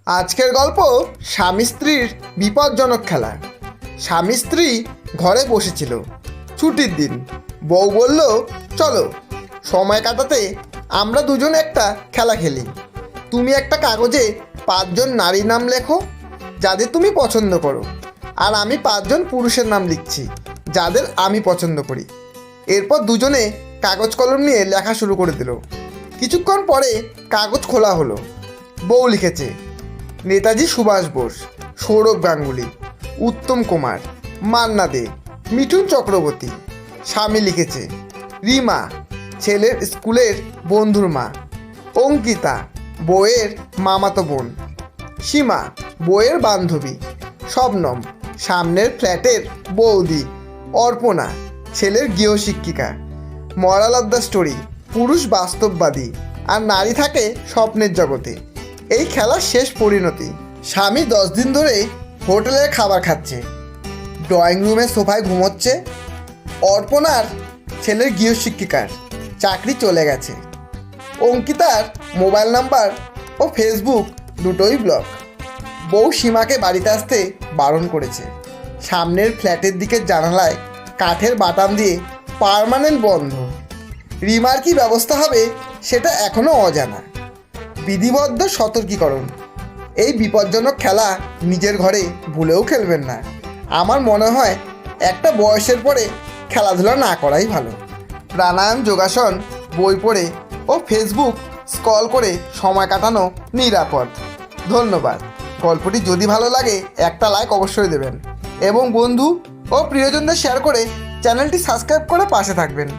আজকের গল্প স্বামী স্ত্রীর বিপজ্জনক খেলা। স্বামী স্ত্রী ঘরে বসেছিল, ছুটির দিন। বউ বলল, চলো সময় কাটাতে আমরা দুজন একটা খেলা খেলি। তুমি একটা কাগজে 5জন নারীর নাম লেখো যাদের তুমি পছন্দ করো, আর আমি 5জন পুরুষের নাম লিখছি যাদের আমি পছন্দ করি। এরপর দুজনে কাগজ কলম নিয়ে লেখা শুরু করে দিল। কিছুক্ষণ পরে কাগজ খোলা হলো। বউ লিখেছে নেতাজি সুভাষ বোস, সৌরভ গাঙ্গুলি, উত্তম কুমার, মান্না দে, মিঠুন চক্রবর্তী। স্বামী লিখেছে রিমা, ছেলের স্কুলের বন্ধুর মা, অঙ্কিতা, বউয়ের মামাতো বোন, সীমা, বউয়ের বান্ধবী, শবনম, সামনের ফ্ল্যাটের বৌদি, অর্পণা, ছেলের গৃহশিক্ষিকা। মরাল অফ দ্য স্টোরি, পুরুষ বাস্তববাদী আর নারী থাকে স্বপ্নের জগতে। এই খেলার শেষ পরিণতি, স্বামী 10 দিন ধরে হোটেলের খাবার খাচ্ছে, ড্রয়িং রুমের সোফায় ঘুমোচ্ছে। অর্পণার ছেলের গৃহশিক্ষিকার চাকরি চলে গেছে। অঙ্কিতার মোবাইল নাম্বার ও ফেসবুক দুটোই ব্লক। বউ সীমাকে বাড়িতে আসতে বারণ করেছে। সামনের ফ্ল্যাটের দিকের জানালায় কাঠের বাটাম দিয়ে পার্মানেন্ট বন্ধ। রিমার কী ব্যবস্থা হবে সেটা এখনও অজানা। বিধিবদ্ধ সতর্কীকরণ, এই বিপজ্জনক খেলা নিজের ঘরে ভুলেও খেলবেন না। আমার মনে হয় একটা বয়সের পরে খেলাধুলা না করাই ভালো। প্রাণায়াম, যোগাসন, বই পড়ে ও ফেসবুক স্ক্রল করে সময় কাটানো নিরাপদ। ধন্যবাদ। গল্পটি যদি ভালো লাগে একটা লাইক অবশ্যই দেবেন এবং বন্ধু ও প্রিয়জনদের শেয়ার করে চ্যানেলটি সাবস্ক্রাইব করে পাশে থাকবেন।